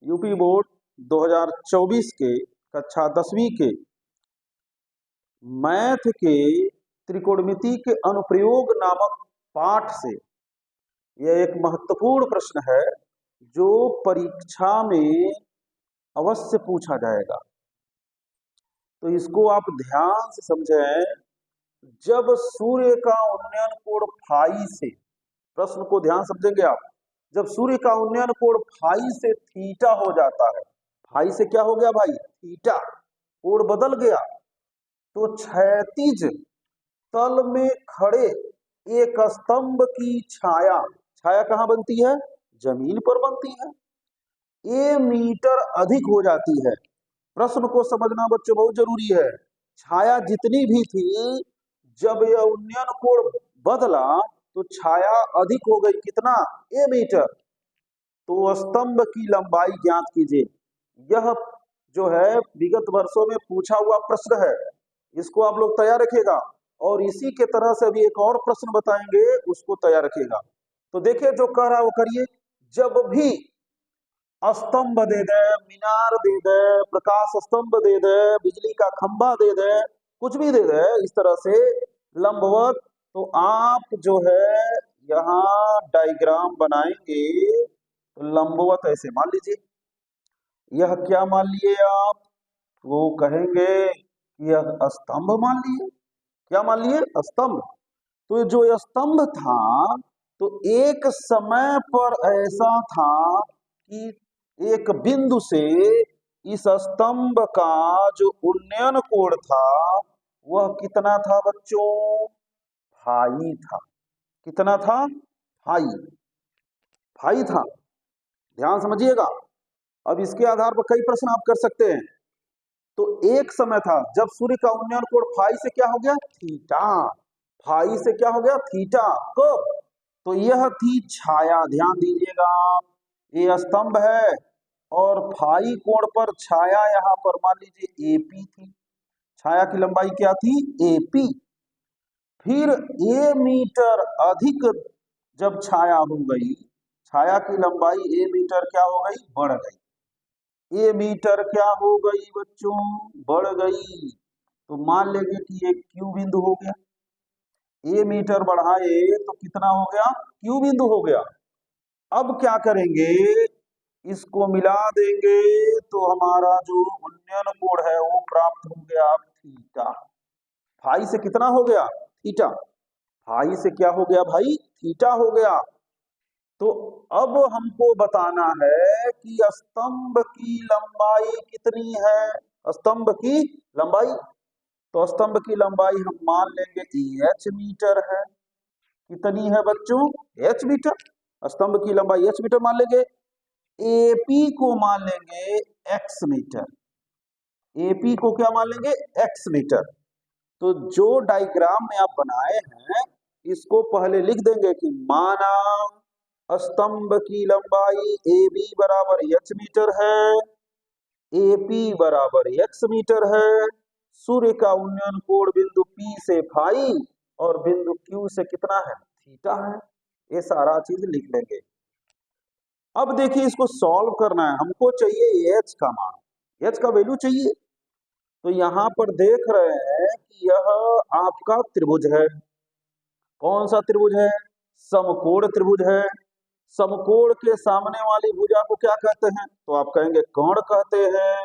UP board 2024 के कक्षा 10वीं के मैथ के त्रिकोणमिति के अनुप्रयोग नामक पाठ से यह एक महत्वपूर्ण प्रश्न है जो परीक्षा में अवश्य पूछा जाएगा। तो इसको आप ध्यान से समझें। जब सूर्य का उन्नयन कोण फाई से, प्रश्न को ध्यान समझेंगे आप, जब सूर्य का उन्नयन कोण फाई से थीटा हो जाता है, फाई से क्या हो गया भाई, थीटा, कोण बदल गया, तो क्षैतिज तल में खड़े एक स्तंभ की छाया, छाया कहां बनती है, जमीन पर बनती है, ए मीटर अधिक हो जाती है। प्रश्न को समझना बच्चों बहुत जरूरी है। छाया जितनी भी थी, जब यह उन्नयन कोण बदला तो छाया अधिक हो गई, कितना, ए मीटर। तो स्तंभ की लंबाई ज्ञात कीजिए। यह जो है विगत वर्षों में पूछा हुआ प्रश्न है, इसको आप लोग तैयार रखिएगा। और इसी के तरह से अभी एक और प्रश्न बताएंगे, उसको तैयार रखिएगा। तो देखिए जो कह रहा है वो करिए। जब भी स्तंभ दे दे, मीनार दे दे, प्रकाश स्तंभ दे दे, बिजली का खंभा दे दे, कुछ भी दे दे इस तरह से लंबवत, तो आप जो है यहाँ डायग्राम बनाएंगे। तो लंबवत ऐसे मान लीजिए, यह क्या मान लिए आप, वो कहेंगे यह स्तंभ मान लिए। क्या मान लिए, स्तंभ। तो जो यह स्तंभ था, तो एक समय पर ऐसा था कि एक बिंदु से इस स्तंभ का जो उन्नयन कोण था वह कितना था बच्चों, फाई था। कितना था, फाई, फाई था। ध्यान समझिएगा। अब इसके आधार पर कई प्रश्न आप कर सकते हैं। तो एक समय था जब सूर्य का उन्नयन कोण फाई से क्या हो गया, थीटा, फाई से क्या हो गया, थीटा। कब, तो यह थी छाया। ध्यान दीजिएगा, ये स्तंभ है और फाई कोण पर छाया यहां पर मान लीजिए एपी थी। छाया की लंबाई क्या थी, एपी। फिर ए मीटर अधिक जब छाया हो गई, छाया की लंबाई ए मीटर क्या हो गई, बढ़ गई। ए मीटर क्या हो गई बच्चों, बढ़ गई। तो मान लेंगे कि ये क्यू बिंदु हो गया। ए मीटर बढ़ाए तो कितना हो गया, क्यू बिंदु हो गया। अब क्या करेंगे, इसको मिला देंगे तो हमारा जो उन्नयन कोण है वो प्राप्त हो गया थीटा। फाई से कितना हो गया, थीटा। फाई से क्या हो गया भाई, थीटा हो गया। तो अब हमको बताना है कि स्तंभ की लंबाई कितनी है, स्तंभ की लंबाई। तो स्तंभ की लंबाई हम मान लेंगे एच मीटर है। कितनी है बच्चों, एच मीटर। स्तंभ की लंबाई एच मीटर मान लेंगे। एपी को मान लेंगे एक्स मीटर। एपी को क्या मान लेंगे, एक्स मीटर। तो जो डायग्राम में आप बनाए हैं इसको पहले लिख देंगे कि माना स्तंभ की लंबाई ए बी बराबर एच मीटर है, एपी बराबर एक्स मीटर है, सूर्य का उन्नयन कोण बिंदु पी से फाई और बिंदु क्यू से कितना है, थीटा है। ये सारा चीज लिख लेंगे। अब देखिए इसको सॉल्व करना है, हमको चाहिए एच का मान, एच का वैल्यू चाहिए। तो यहां पर देख रहे हैं कि यह आपका त्रिभुज है। कौन सा त्रिभुज है, समकोण त्रिभुज है। समकोण के सामने वाली भुजा को क्या कहते हैं, तो आप कहेंगे कोण कहते हैं।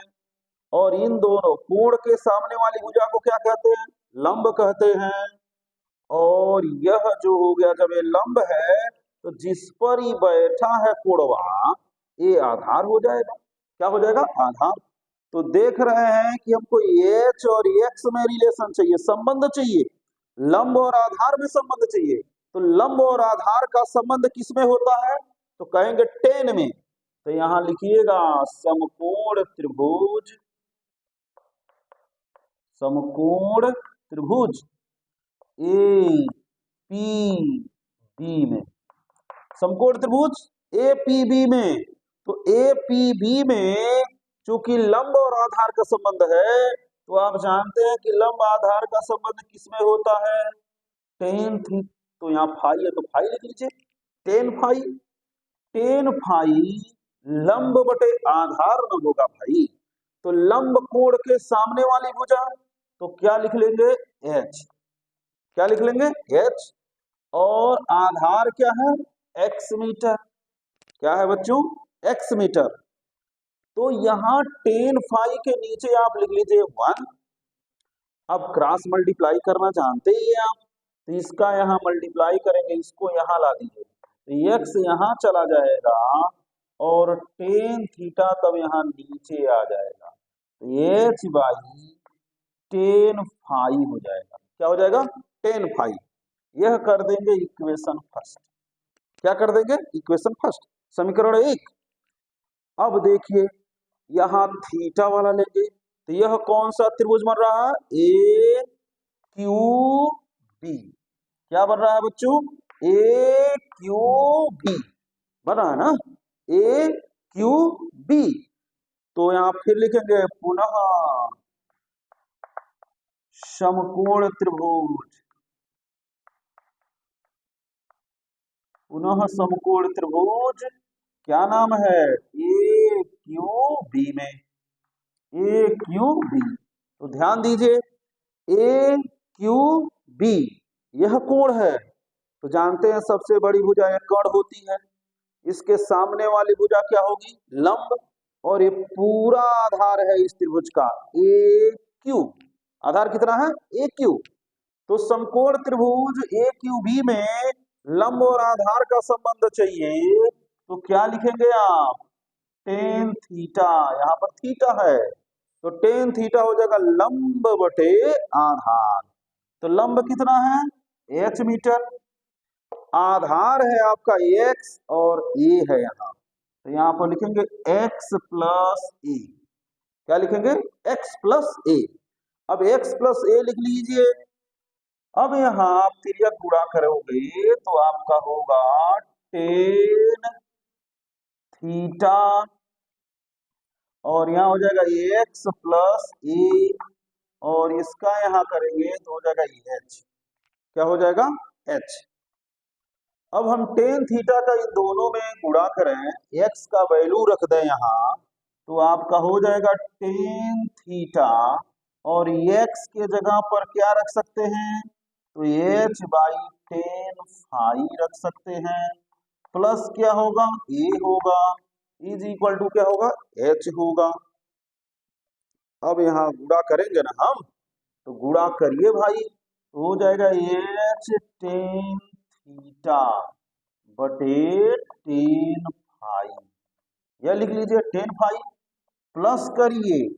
और इन दोनों कोण के सामने वाली भुजा को क्या कहते हैं, लंब कहते हैं। और यह जो हो गया, जब ये लंब है तो जिस पर ही बैठा है कोणवा, ये आधार हो जाएगा। क्या हो जाएगा, आधार। तो देख रहे हैं कि हमको एच और एक्स में रिलेशन चाहिए, संबंध चाहिए, लंब और आधार में संबंध चाहिए। तो लंब और आधार का संबंध किसमें होता है, तो कहेंगे टेन में। तो यहां लिखिएगा समकोण त्रिभुज, समकोण त्रिभुज ए पी बी में, समकोण त्रिभुज ए पी बी में। तो ए पी बी में चूंकि लंब और आधार का संबंध है, तो आप जानते हैं कि लंब आधार का संबंध किसमें होता है, टेन थी। तो यहाँ फाई है तो फाई लिख लीजिए, टेन फाई। टेन फाई लंब बटे आधार न होगा भाई। तो लंब कोण के सामने वाली भुजा, तो क्या लिख लेंगे, एच। क्या लिख लेंगे, एच। और आधार क्या है, एक्स मीटर। क्या है बच्चों, एक्स मीटर। तो यहां टेन फाई के नीचे आप लिख लीजिए 1। अब क्रॉस मल्टीप्लाई करना जानते ही हैं आप, तो इसका यहाँ मल्टीप्लाई करेंगे, इसको यहाँ ला दीजिए, तो एक्स यहाँ चला जाएगा और टेन थीटा तब यहाँ नीचे आ जाएगा, तो एच बाई टेन फाई हो जाएगा। क्या हो जाएगा, टेन फाई। यह कर देंगे इक्वेशन फर्स्ट। क्या कर देंगे, इक्वेशन फर्स्ट, समीकरण 1। अब देखिए यहां थीटा वाला लेंगे, तो यह कौन सा त्रिभुज बन रहा है, ए क्यू बी। क्या बन रहा है बच्चों, ए क्यू बी बन रहा है ना, ए क्यू बी। तो यहां फिर लिखेंगे पुनः समकोण त्रिभुज, पुनः समकोण त्रिभुज क्या नाम है, ए क्यू बी में, ए क्यू बी। तो ध्यान दीजिए ए क्यू बी यह कोण है, तो जानते हैं सबसे बड़ी भुजा एक कर्ण होती है, इसके सामने वाली भुजा क्या होगी, लंब। और ये पूरा आधार है इस त्रिभुज का ए क्यू, आधार कितना है, ए क्यू। तो समकोण त्रिभुज ए क्यू बी में लंब और आधार का संबंध चाहिए, तो क्या लिखेंगे आप, टेन थीटा। यहाँ पर थीटा है, तो टेन थीटा हो जाएगा लंब बटे आधार। तो लंब कितना है, एच मीटर। आधार है आपका एक्स और ए है यहाँ, तो यहाँ पर लिखेंगे एक्स प्लस ए। क्या लिखेंगे, एक्स प्लस ए। अब एक्स प्लस ए लिख लीजिए। अब यहाँ आप तिर्यक गुणा करोगे तो आपका होगा टेन थीटा, और यहाँ हो जाएगा एक्स प्लस ए, और इसका यहाँ करेंगे तो हो जाएगा एच। क्या हो जाएगा, एच। अब हम टेन थीटा का इन दोनों में गुणा करें, एक्स का वैल्यू रख दें यहाँ, तो आपका हो जाएगा टेन थीटा, और एक्स के जगह पर क्या रख सकते हैं, तो एच बाई टेन फाई रख सकते हैं, प्लस क्या होगा, ए होगा, इज इक्वल टू क्या होगा, एच होगा। अब यहाँ गुणा करेंगे ना हम, तो गुणा करिए भाई, तो हो जाएगा एच टेन थीटा बटे टेन फाई, यह लिख लीजिए टेन फाई, प्लस करिए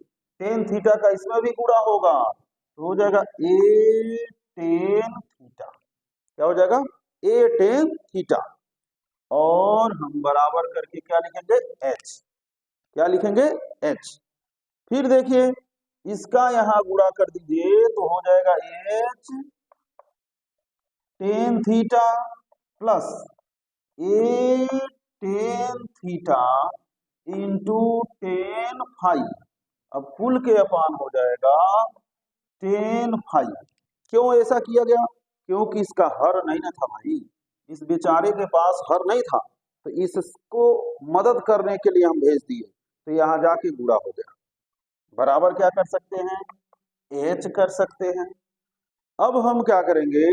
टेन थीटा का इसमें भी गुणा होगा, तो हो जाएगा ए टेन थीटा। क्या हो जाएगा, ए टेन थीटा, और हम बराबर करके क्या लिखेंगे, एच। क्या लिखेंगे, एच। फिर देखिए इसका यहां गुणा कर दीजिए, तो हो जाएगा H tan theta plus A tan theta into tan phi. अब कुल के अपान हो जाएगा टेन फाई। क्यों ऐसा किया गया, क्योंकि इसका हर नहीं ना था भाई, इस बेचारे के पास हर नहीं था, तो इसको मदद करने के लिए हम भेज दिए, तो यहाँ जाके गुणा हो गया। बराबर क्या कर सकते हैं, एच कर सकते हैं। अब हम क्या करेंगे,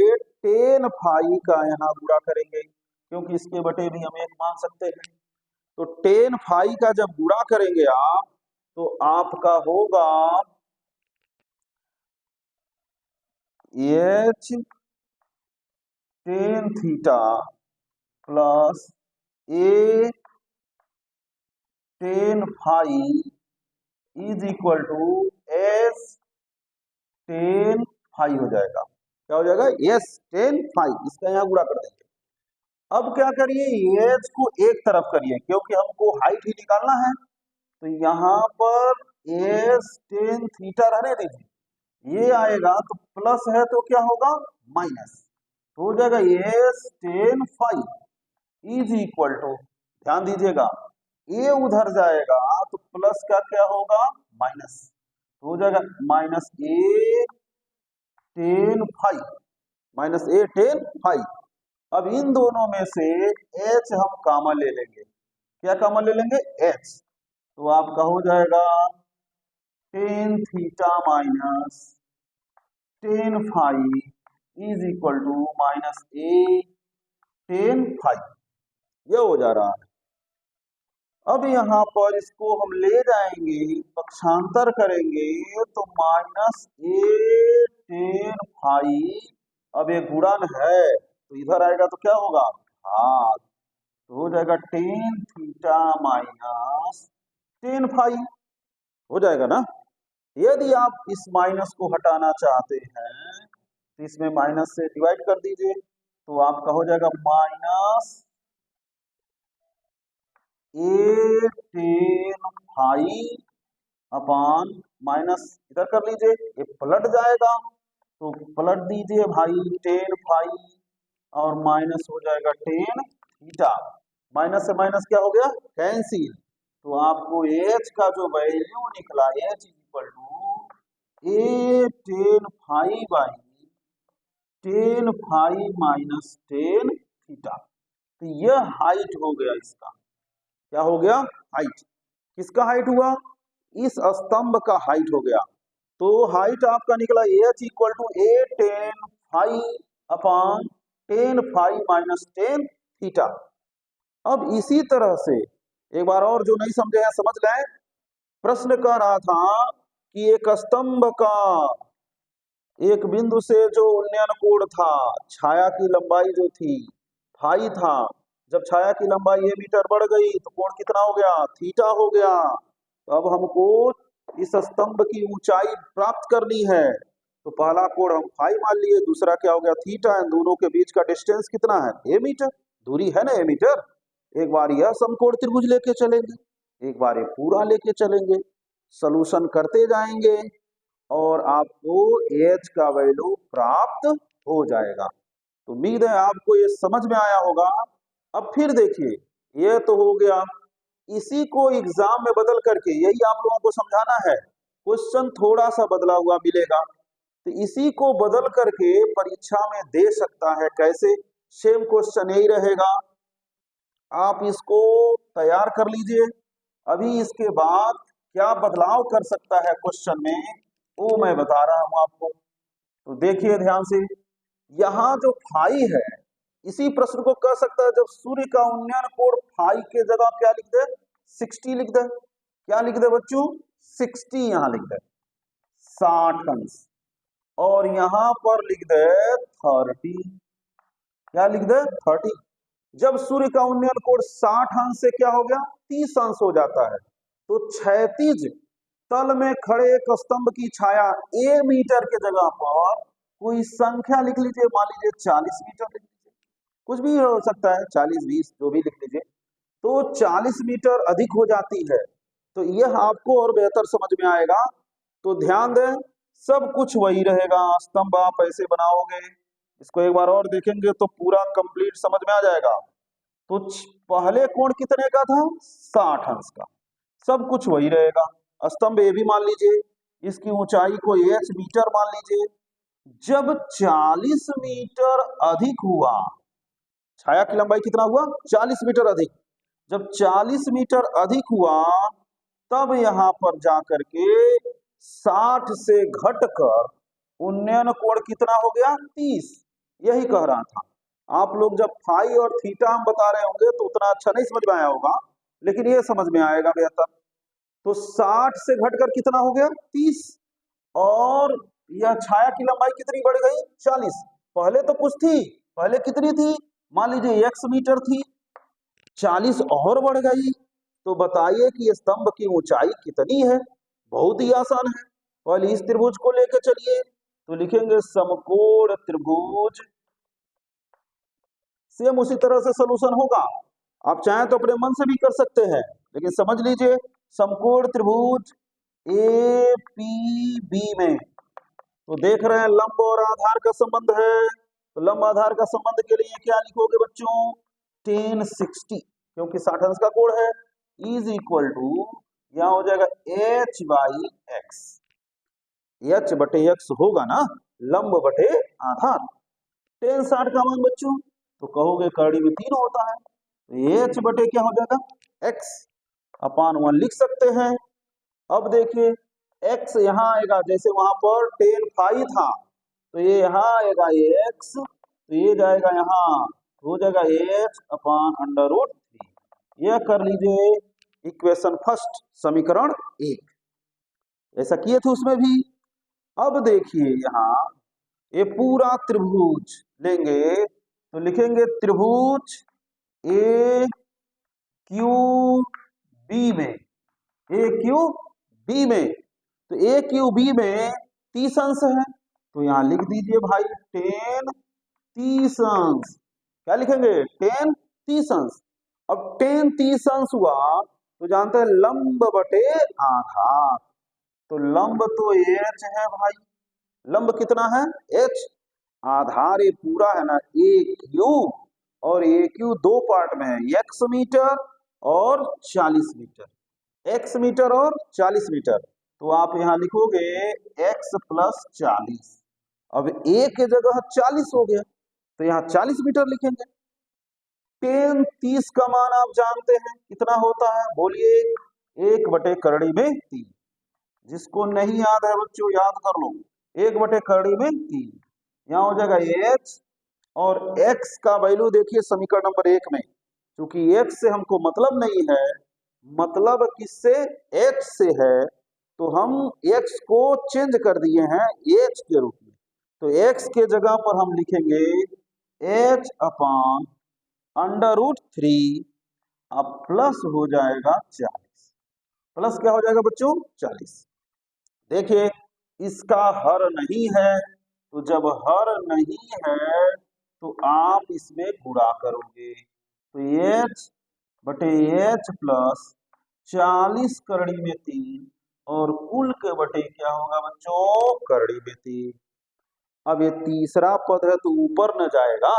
टेन फाई का यहाँ गुणा करेंगे, क्योंकि इसके बटे भी हम एक मान सकते हैं। तो टेन फाई का जब गुणा करेंगे आप, तो आपका होगा H tan theta plus A tan phi is equal to S tan phi हो जाएगा। क्या हो जाएगा, एस टेन फाई, इसका यहाँ गुणा कर देंगे। अब क्या करिए, एच को एक तरफ करिए, क्योंकि हमको हाइट ही निकालना है, तो यहाँ पर एस टेन थीटा रहने दीजिए, ये आएगा तो प्लस है तो क्या होगा, माइनस, तो हो जाएगा S tan phi is equal to, ध्यान दीजिएगा ए उधर जाएगा तो प्लस का क्या होगा, माइनस, तो हो जाएगा minus A tan phi, minus A tan phi. अब इन दोनों में से एच हम कॉमन ले लेंगे, क्या कॉमन ले लेंगे, एच। तो आपका हो जाएगा tan theta minus tan five is equal to minus A tan five, यह हो जा रहा है। अब यहाँ पर इसको हम ले जाएंगे, पक्षांतर करेंगे तो माइनस ए टेन फाइव, अब ये गुणन है तो इधर आएगा तो क्या होगा, हाँ, तो हो जाएगा tan theta minus tan five, हो जाएगा ना। यदि आप इस माइनस को हटाना चाहते हैं तो इसमें माइनस से डिवाइड कर दीजिए, तो आपका हो जाएगा minus A tan five upon minus इधर कर लीजिए, ये पलट जाएगा तो पलट दीजिए भाई टेन फाइव और माइनस हो जाएगा टेन थीटा, माइनस से माइनस क्या हो गया, कैंसिल। तो आपको एच का जो वैल्यू निकला H equal to A tan five by tan five minus tan theta. तो यह हाइट हो गया इसका, क्या हो गया, हाइट। किसका हाइट हुआ, इस स्तंभ का हाइट हो गया। तो हाइट आपका निकला H equal to A tan five upon tan five minus tan theta. अब इसी तरह से एक बार और जो नहीं समझे हैं समझ लें। प्रश्न कह रहा था कि एक स्तंभ का एक बिंदु से जो उन्नयन कोण था, छाया की लंबाई जो थी फाई था, जब छाया की लंबाई ए मीटर बढ़ गई तो कोण कितना हो गया, थीटा हो गया। तो अब हमको इस स्तंभ की ऊंचाई प्राप्त करनी है, तो पहला कोण हम फाई मान लिए, दूसरा क्या हो गया थीटा, इन दोनों के बीच का डिस्टेंस कितना है, ए मीटर, दूरी है ना ए मीटर। एक बार यह समकोण त्रिभुज लेके चलेंगे, एक बार ये पूरा लेके चलेंगे, सॉल्यूशन करते जाएंगे और आपको एच का वैल्यू प्राप्त हो जाएगा। तो उम्मीद है आपको ये समझ में आया होगा। अब फिर देखिए, ये तो हो गया, इसी को एग्जाम में बदल करके, यही आप लोगों को समझाना है, क्वेश्चन थोड़ा सा बदला हुआ मिलेगा, तो इसी को बदल करके परीक्षा में दे सकता है। कैसे, सेम क्वेश्चन यही रहेगा, आप इसको तैयार कर लीजिए। अभी इसके बाद क्या बदलाव कर सकता है क्वेश्चन में, वो मैं बता रहा हूं आपको। तो देखिए ध्यान से, यहाँ जो फाई है, इसी प्रश्न को कह सकता है, जब सूर्य का उन्नयन कोण फाई के जगह क्या लिख दे, 60 लिख दे। क्या लिख दे बच्चों, 60 यहां लिख दे, 60 अंश, और यहां पर लिख दे 30, क्या लिख दे 30। जब सूर्य का उन्नयन कोण 60 अंश से क्या हो गया, 30 अंश हो जाता है, तो क्षैतिज तल में खड़े एक स्तंभ की छाया ए मीटर के जगह पर कोई संख्या लिख लीजिए, मान लीजिए 40 मीटर लिख लीजिए, कुछ भी हो सकता है, 40 20 जो भी लिख लीजिए, तो 40 मीटर अधिक हो जाती है। तो यह आपको और बेहतर समझ में आएगा। तो ध्यान दें, सब कुछ वही रहेगा, स्तंभ आप ऐसे बनाओगे, इसको एक बार और देखेंगे तो पूरा कंप्लीट समझ में आ जाएगा। तो पहले कोण कितने का था, 60 अंश का, सब कुछ वही रहेगा। स्तंभ ए भी मान लीजिए, इसकी ऊंचाई को एच मीटर मान लीजिए। जब 40 मीटर अधिक हुआ, छाया की लंबाई कितना हुआ, 40 मीटर अधिक, जब 40 मीटर अधिक हुआ तब यहां पर जाकर के 60 से घटकर उन्नयन कोण कितना हो गया, 30। यही कह रहा था। आप लोग जब फाई और थीटा हम बता रहे होंगे तो उतना अच्छा नहीं समझ में आया होगा, लेकिन ये समझ में आएगा बेहतर। तो 60 से घटकर कितना हो गया, 30, और यह छाया की लंबाई कितनी बढ़ गई, 40। पहले तो कुछ थी, पहले कितनी थी, मान लीजिए x मीटर थी, 40 और बढ़ गई। तो बताइए कि स्तंभ की ऊंचाई कितनी है। बहुत ही आसान है। पहले इस त्रिभुज को लेकर चलिए, तो लिखेंगे समकोण त्रिभुज, सेम उसी तरह से सॉल्यूशन होगा। आप चाहें तो अपने मन से भी कर सकते हैं, लेकिन समझ लीजिए, समकोण त्रिभुज ए पी बी में तो देख रहे हैं लंब और आधार का संबंध है। तो लंब आधार का संबंध के लिए क्या लिखोगे बच्चों, tan 60, क्योंकि 60 अंश का कोण है, इज इक्वल टू यहां हो जाएगा h बाई एक्स, h बटे x होगा ना, लंब बटे आधार। tan 60 का मान बच्चों, तो कहोगे कड़ी में 3 होता है, तो h बटे क्या हो जाएगा, x अपान 1 लिख सकते हैं। अब देखिए x यहाँ आएगा, जैसे वहां पर tan फाई था तो ये यहाँ आएगा x, तो ये जाएगा यहाँ, हो जाएगा h अपान अंडर रूट 3। यह कर लीजिए इक्वेशन फर्स्ट, समीकरण 1। ऐसा किए थे उसमें भी। अब देखिए यहाँ ये पूरा त्रिभुज लेंगे तो लिखेंगे त्रिभुज ए क्यू बी में, ए क्यू बी में, तो ए क्यू बी में 30 अंश है तो यहां लिख दीजिए भाई टेन 30 अंश। क्या लिखेंगे? टेन 30 अंश। अब टेन 30 अंश हुआ तो जानते हैं लंब बटे आधार, तो लंब तो एच है भाई, लंब कितना है? एच। आधार ये पूरा है ना ए क्यू, और ए क्यू दो पार्ट में है, एक्स मीटर और 40 मीटर, एक्स मीटर और 40 मीटर। तो आप यहां लिखोगे x प्लस 40। अब a के जगह 40 हो गया तो यहाँ 40 मीटर लिखेंगे। टेन 30 का मान आप जानते हैं कितना होता है, बोलिए? 1/करड़ी में 3। जिसको नहीं याद है बच्चों याद कर लो, 1/करड़ी में 3। यहाँ हो जाएगा h, और x का वैल्यू देखिए समीकरण नंबर 1 में, क्योंकि x से हमको मतलब नहीं है, मतलब किससे? h से है, तो हम x को चेंज कर दिए हैं h के रूप में। तो x के जगह पर हम लिखेंगे h अपान अंडर रूट 3, अब प्लस हो जाएगा 40। प्लस क्या हो जाएगा बच्चों? 40। देखिए इसका हर नहीं है, तो जब हर नहीं है तो आप इसमें गुणा करोगे, तो h बटे h प्लस 40 करड़ी में 3, और कुल के बटे क्या होगा बच्चों? करड़ी में 3। अब ये तीसरा पद है तो ऊपर न जाएगा,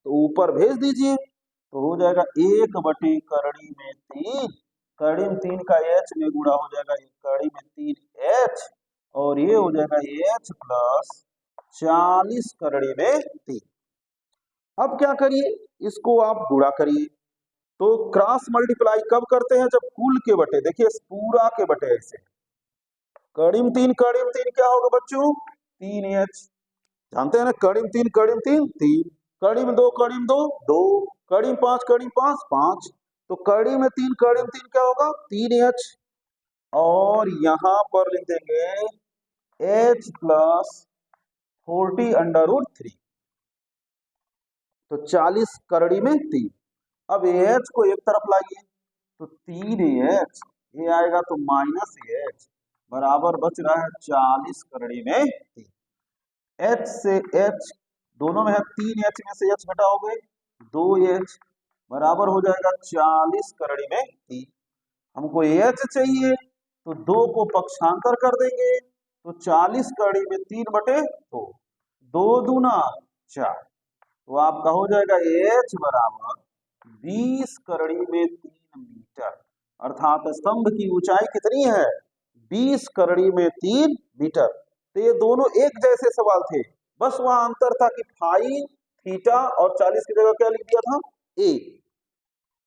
तो ऊपर भेज दीजिए, तो हो जाएगा 1/करड़ी में 3, करड़ी में 3 का h में गुणा हो जाएगा, करड़ी में 3h, और ये हो जाएगा h प्लस 40 करड़ी में 3। अब क्या करिए, इसको आप गुणा करिए। तो क्रॉस मल्टीप्लाई कब करते हैं? जब कुल के बटे, देखिए पूरा के बटे ऐसे, कड़ी में 3 क्या होगा बच्चों? 3h। जानते हैं ना, कड़ी में 3 3, कड़ी में 2 2, कड़ी में 5 5, तो कड़ी में 3 क्या होगा? 3h, और यहां पर लिख देंगे h प्लस 40 अंडर रूट 3, तो 40 करड़ी में 3। अब h को एक तरफ लाइए तो 3h, ये आएगा तो माइनस h, बराबर बच रहा है 40 करड़ी में 3। h से h दोनों में है, 3h में से h घटाओगे 2h, बराबर हो जाएगा 40 करड़ी में 3। हमको h चाहिए तो 2 को पक्षांतर कर देंगे, तो 40 करड़ी में 3/2, 2 दूना 4, तो आपका हो जाएगा h बराबर 20 करड़ी में 3 मीटर। अर्थात स्तंभ की ऊंचाई कितनी है? 20 करड़ी में 3 मीटर। तो ये दोनों एक जैसे सवाल थे, बस वहां अंतर था कि फाई थीटा और 40 की जगह क्या लिख दिया था? a।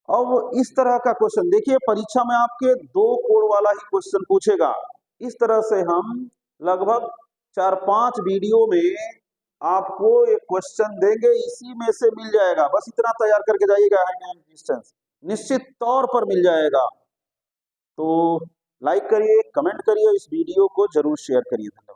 अब इस तरह का क्वेश्चन देखिए, परीक्षा में आपके 2 कोण वाला ही क्वेश्चन पूछेगा। इस तरह से हम लगभग 4-5 वीडियो में आपको एक क्वेश्चन देंगे, इसी में से मिल जाएगा, बस इतना तैयार करके जाइएगा, हाइट एंड डिस्टेंस निश्चित तौर पर मिल जाएगा। तो लाइक करिए, कमेंट करिए, इस वीडियो को जरूर शेयर करिए। धन्यवाद।